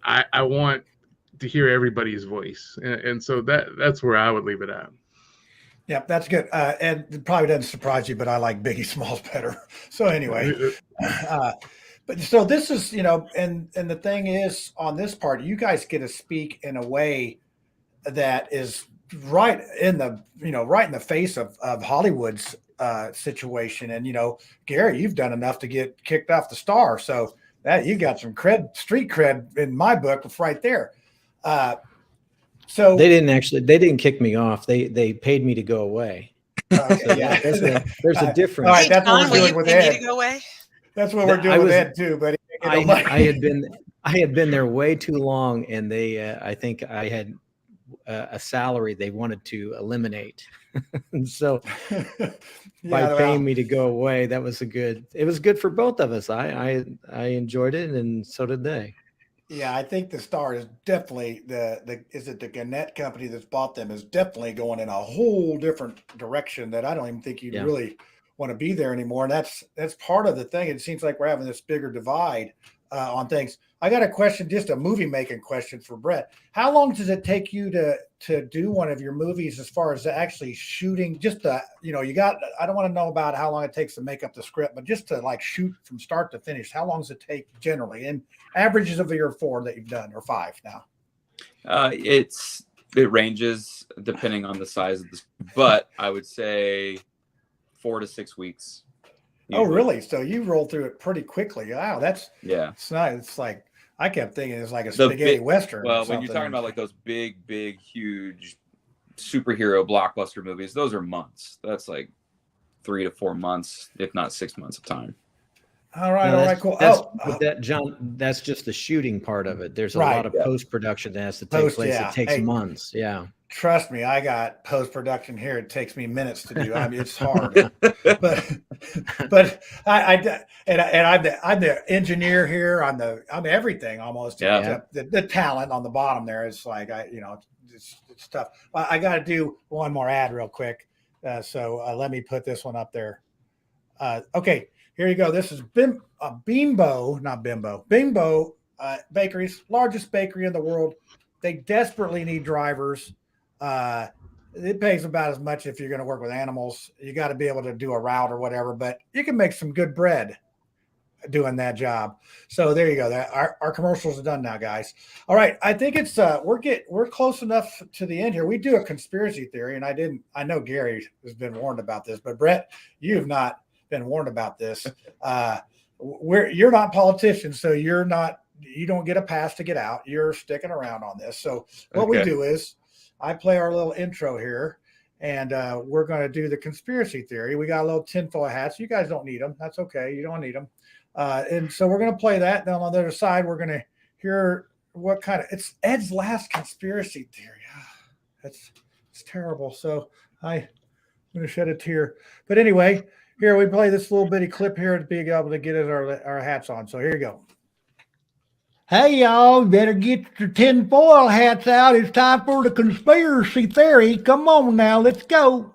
I want to hear everybody's voice. And so that's where I would leave it at. Yeah, that's good. And it probably doesn't surprise you, but I like Biggie Smalls better. So anyway, but so this is, and the thing is, on this part, you guys get to speak in a way that is right in the face of Hollywood's situation. And, Gary, you've done enough to get kicked off the Star. So that you got some street cred in my book right there. So they didn't kick me off. They paid me to go away. Okay, So yeah. there's a difference. All right, Hey, that's John, what will we're you doing with pay me Ed. to go away? That's what we're doing with Ed too. But I had been there way too long, and they I think I had a salary they wanted to eliminate, and so by paying me to go away, it was good for both of us. I enjoyed it, and so did they. Yeah, I think the Star is definitely the Gannett company that's bought them is definitely going in a whole different direction that I don't even think you'd really want to be there anymore. And that's part of the thing. It seems like we're having this bigger divide on things. I got a question, just a movie making question for Brett. How long does it take you to do one of your movies as far as actually shooting? Just I don't want to know about how long it takes to make up the script, but just to like shoot from start to finish, how long does it take generally? And averages of your 4 that you've done, or 5 now? It ranges depending on the size of the, but I would say 4 to 6 weeks. Usually. Oh, really? So you roll through it pretty quickly. Wow, it's nice. It's like I kept thinking it's like a spaghetti western. Well, when you're talking about like those big, huge superhero blockbuster movies, those are months. That's like 3 to 4 months, if not 6 months of time. All right, cool. But John, that's just the shooting part of it. There's a lot of post-production that has to take place. It takes months. Yeah. Trust me, I got post-production here. It takes me minutes to do. I mean, it's hard, but I'm the engineer here. I'm everything almost. Yeah. The talent on the bottom there is like, it's tough. I got to do one more ad real quick. So let me put this one up there. Okay. Here you go. This is Bimbo Bakeries, largest bakery in the world. They desperately need drivers. It pays about as much if you're going to work with animals. You got to be able to do a route or whatever, but you can make some good bread doing that job. So there you go. Our commercials are done now, guys. All right. I think it's we're close enough to the end here. We do a conspiracy theory, and I know Gary has been warned about this, but Brett, you have not been warned about this. You're not politicians, so you don't get a pass to get out. You're sticking around on this. So what we do is I play our little intro here, and we're going to do the conspiracy theory. We got a little tinfoil hats. You guys don't need them. That's okay. You don't need them. And so we're going to play that. Then on the other side, we're going to hear what kind of, it's Ed's last conspiracy theory. It's terrible. So I'm going to shed a tear. But anyway, here we play this little bitty clip here to be able to get our hats on. So here you go. Hey, y'all, better get your tinfoil hats out. It's time for the conspiracy theory. Come on now, let's go.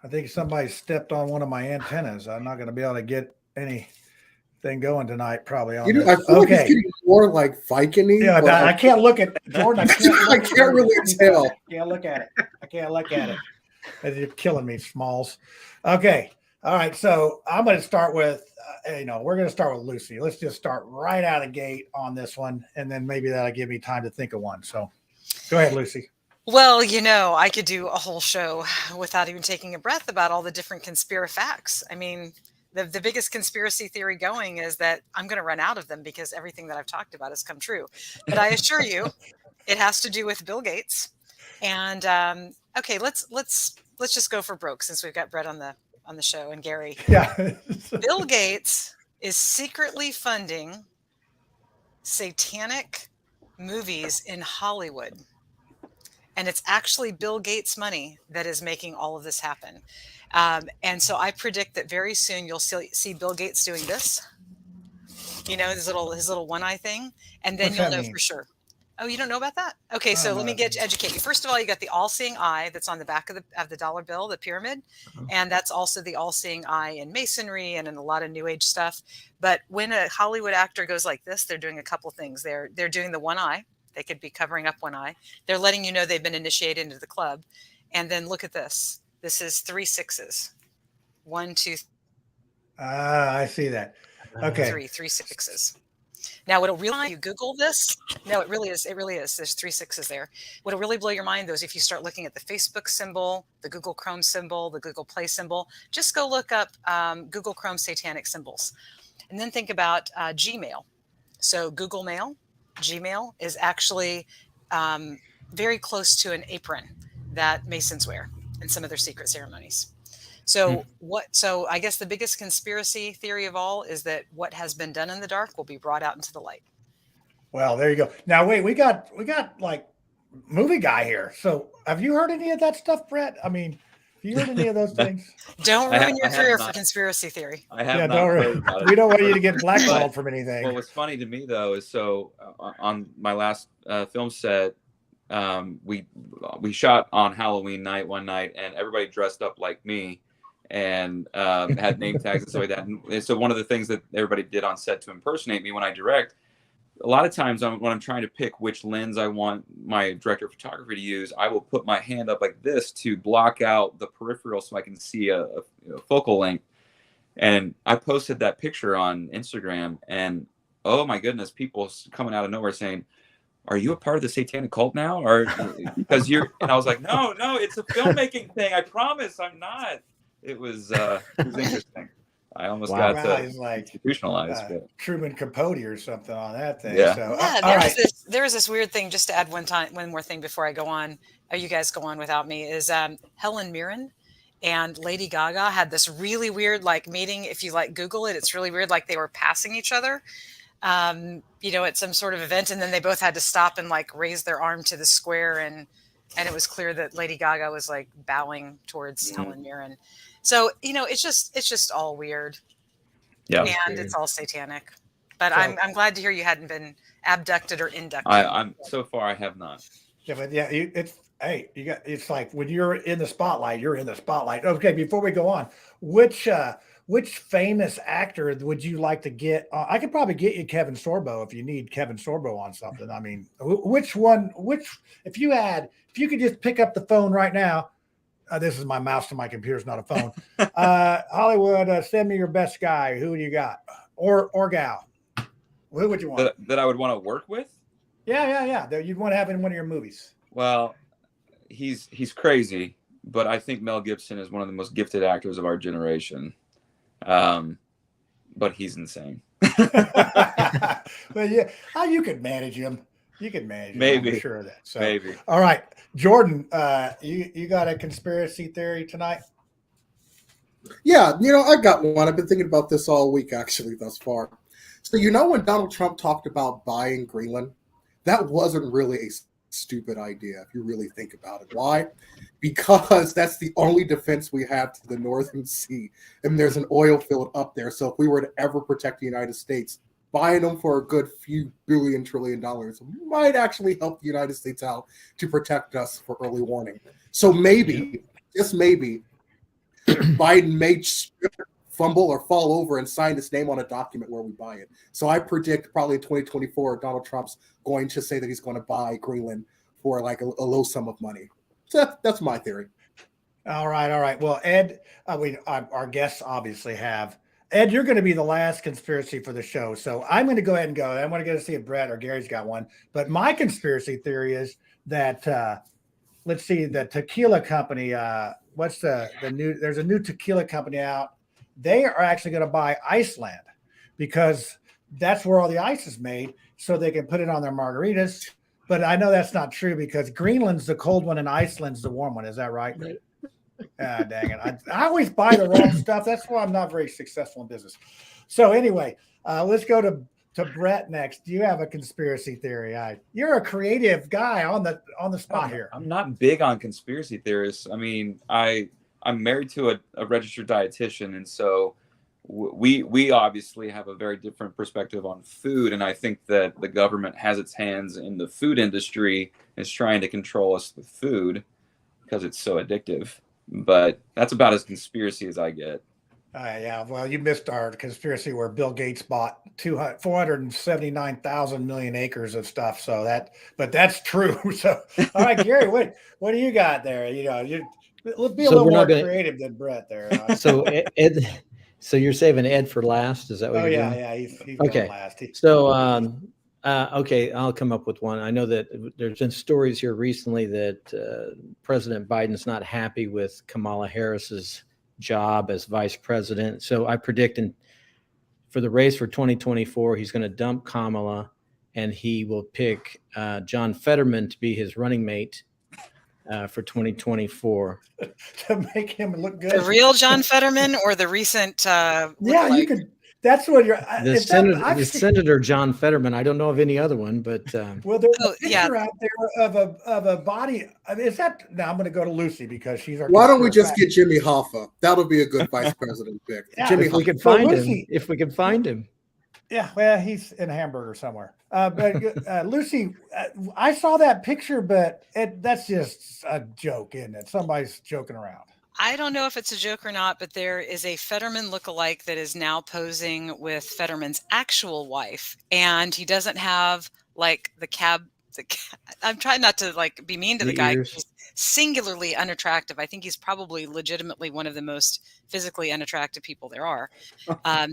I think somebody stepped on one of my antennas. I'm not going to be able to get anything going tonight, probably. On this. I feel like it's getting more like Viking-y. Yeah, I can't look at Jordan. I can't really tell. I can't look at it. You're killing me, Smalls. Okay. All right. So I'm going to start with, we're going to start with Lucy. Let's just start right out of the gate on this one. And then maybe that'll give me time to think of one. So go ahead, Lucy. Well, I could do a whole show without even taking a breath about all the different facts. I mean, the biggest conspiracy theory going is that I'm going to run out of them because everything that I've talked about has come true. But I assure you, it has to do with Bill Gates. And okay, let's just go for broke since we've got Brett on the show and Gary. Yeah. Bill Gates is secretly funding satanic movies in Hollywood. And it's actually Bill Gates' money that is making all of this happen. And so I predict that very soon you'll see Bill Gates doing this, his little one eye thing. And then you'll know for sure. Oh, you don't know about that? Okay, so let me educate you. First of all, you got the all-seeing eye that's on the back of the dollar bill, the pyramid, and that's also the all-seeing eye in masonry and in a lot of New Age stuff. But when a Hollywood actor goes like this, they're doing a couple things. They're doing the one eye. They could be covering up one eye. They're letting you know they've been initiated into the club. And then look at this. This is 3 6s. 1, 2. I see that. Okay. 3 6s. Now, what'll really, you Google this? No, it really is. It really is. There's 3 6s there. What'll really blow your mind, though, is if you start looking at the Facebook symbol, the Google Chrome symbol, the Google Play symbol, just go look up Google Chrome satanic symbols. And then think about Gmail. So Google Mail, Gmail is actually very close to an apron that Masons wear in some of their secret ceremonies. So so I guess the biggest conspiracy theory of all is that what has been done in the dark will be brought out into the light. Well, there you go. Now, wait, we got like movie guy here. So have you heard any of that stuff, Brett? I mean, have you heard any of those things? Don't ruin your career for conspiracy theory. I have not heard about it. We don't want you to get blackballed from anything. What was funny to me though is on my last film set, we shot on Halloween night one night, and everybody dressed up like me and had name tags and stuff like that. And so one of the things that everybody did on set to impersonate me when I direct, a lot of times when I'm trying to pick which lens I want my director of photography to use, I will put my hand up like this to block out the peripheral so I can see a focal length. And I posted that picture on Instagram, and oh my goodness, people coming out of nowhere saying, "Are you a part of the satanic cult now?" Or because you're, and I was like, no, it's a filmmaking thing. I promise I'm not. It was interesting. I almost got institutionalized. Truman Capote or something on that thing. Yeah. So, there was this weird thing, just to add one more thing before I go on, or you guys go on without me, is Helen Mirren and Lady Gaga had this really weird meeting. If you Google it, it's really weird. Like they were passing each other, at some sort of event, and then they both had to stop and raise their arm to the square, and it was clear that Lady Gaga was bowing towards Helen Mirren. So, it's just all weird. Yeah. And it's all satanic. But so, I'm glad to hear you hadn't been abducted or inducted. I'm so far I have not. Yeah, but yeah, it's like when you're in the spotlight, you're in the spotlight. Okay, before we go on, which famous actor would you like to get? I could probably get you Kevin Sorbo if you need Kevin Sorbo on something. I mean, if you could just pick up the phone right now. This is my mouse to my computer. It's not a phone. Hollywood, send me your best guy. Who do you got? Or gal? Who would you want? That I would want to work with? Yeah. That you'd want to have in one of your movies. Well, he's crazy, but I think Mel Gibson is one of the most gifted actors of our generation. But he's insane. But yeah, you could manage him. You can manage. Maybe. I'm sure of that. So, maybe. All right, Jordan, you got a conspiracy theory tonight? Yeah, I've got one. I've been thinking about this all week, actually, thus far. So, when Donald Trump talked about buying Greenland, that wasn't really a stupid idea, if you really think about it. Why? Because that's the only defense we have to the Northern Sea, and there's an oil field up there. So if we were to ever protect the United States, buying them for a good few $1 trillion might actually help the United States out to protect us for early warning. So maybe, just maybe, Biden may fumble or fall over and sign his name on a document where we buy it. So I predict probably in 2024, Donald Trump's going to say that he's going to buy Greenland for a low sum of money. So that's my theory. All right. Well, Ed, our guests obviously have. Ed, you're going to be the last conspiracy for the show. So I'm going to go ahead and go. I want to go to see if Brett or Gary's got one. But my conspiracy theory is that, let's see, the tequila company, what's the new, there's a new tequila company out. They are actually going to buy Iceland because that's where all the ice is made so they can put it on their margaritas. But I know that's not true because Greenland's the cold one and Iceland's the warm one. Is that right? Dang it. I always buy the wrong stuff. That's why I'm not very successful in business. So anyway, let's go to Brett next. Do you have a conspiracy theory? You're a creative guy on the spot here. I'm not big on conspiracy theorists. I mean, I'm married to a registered dietitian, and so we obviously have a very different perspective on food. And I think that the government has its hands in the food industry and is trying to control us with food because it's so addictive. But that's about as conspiracy as I get. Yeah, well, you missed our conspiracy where Bill Gates bought 479,000 million acres of stuff. But that's true. So, all right, Gary, what do you got there? Let's be a little more creative than Brett there. So Ed, so you're saving Ed for last? Is that what you're doing? Yeah, he's okay. Going last. So, okay, I'll come up with one. I know that there's been stories here recently that President Biden's not happy with Kamala Harris's job as vice president. So I predict for the race for 2024, he's going to dump Kamala and he will pick John Fetterman to be his running mate for 2024. To make him look good. The real John Fetterman or the recent? You could. That's what you're. The Senator John Fetterman. I don't know of any other one, but well, there's a picture out there of a body. Is that now? I'm going to go to Lucy because she's our. Why don't we just get Jimmy Hoffa? That'll be a good vice president pick. Yeah, Jimmy, if we could find him. If we could find him. Yeah, well, he's in Hamburger somewhere. But Lucy, I saw that picture, but that's just a joke, isn't it? Somebody's joking around. I don't know if it's a joke or not, but there is a Fetterman lookalike that is now posing with Fetterman's actual wife, and he doesn't have like the cab. I'm trying not to like be mean to the guy. He's singularly unattractive. I think he's probably legitimately one of the most physically unattractive people there are.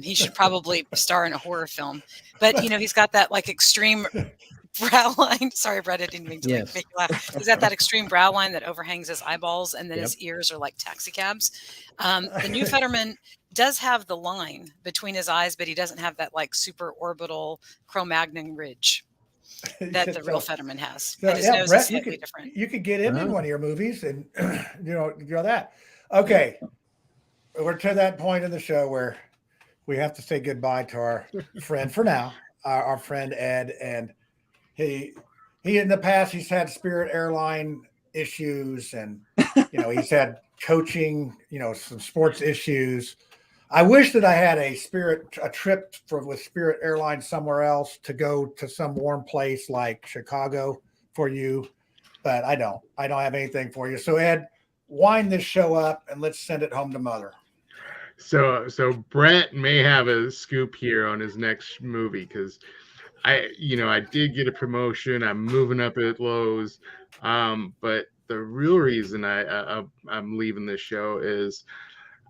He should probably star in a horror film, but you know, he's got that like extreme brow line. Sorry, Brett, I didn't mean to make you laugh. He's got that extreme brow line that overhangs his eyeballs, and then his ears are like taxi cabs. The new Fetterman does have the line between his eyes, but he doesn't have that like super orbital Cro-Magnon ridge that the real Fetterman has. And his nose is slightly different. You could get him in one of your movies, and you know that. Okay, we're to that point in the show where we have to say goodbye to our friend for now, our friend Ed, and he in the past he's had Spirit Airline issues, and you know he's had coaching, you know, some sports issues. I wish that I had a trip with Spirit Airlines somewhere else to go to some warm place like Chicago for you, but I don't have anything for you. So Ed, wind this show up and let's send it home to Mother. So Brett may have a scoop here on his next movie because I did get a promotion. I'm moving up at Lowe's, but the real reason I'm leaving this show is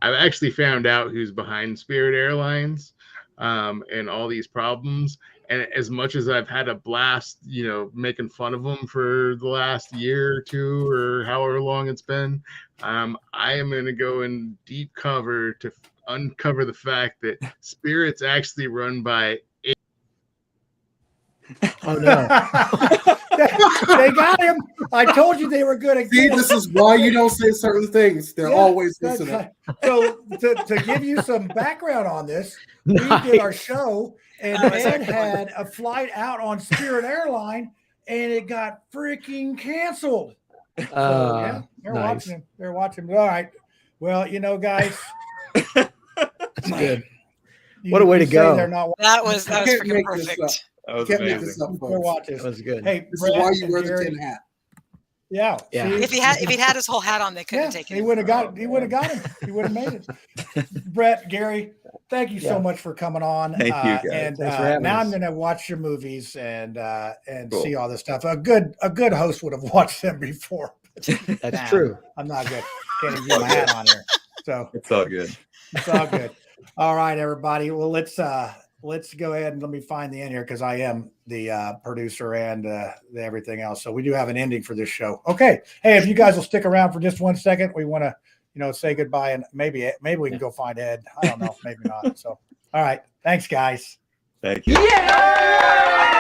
I've actually found out who's behind Spirit Airlines and all these problems. And as much as I've had a blast, you know, making fun of them for the last year or two or however long it's been, I am going to go in deep cover to uncover the fact that Spirit's actually run by Oh no. They got him. I told you they were good at See, this is why you don't say certain things. They're always listening. So to give you some background on this, we did our show, and Ed had a flight out on Spirit Airline, and it got freaking canceled. They're watching him. They're watching him. All right. Well, you know, guys. That's good. What a way to go. That was freaking perfect. That was amazing. That was good. Hey, this is why you wear the tin hat. Yeah. If he'd had his whole hat on, they couldn't have taken him. He would have got him. He would have made it. Brett, Gary, thank you so much for coming on. Thank you, guys. And now I'm going to watch your movies and see all this stuff. A good host would have watched them before. That's true. I'm not good. Can't even get my hat on here. So it's all good. It's all good. All right, everybody. Well, let's go ahead and let me find the end here because I am the producer and the everything else. So we do have an ending for this show. Okay. Hey, if you guys will stick around for just 1 second, we want to, say goodbye, and maybe we can go find Ed. I don't know. Maybe not. So, all right. Thanks, guys. Thank you. Yeah!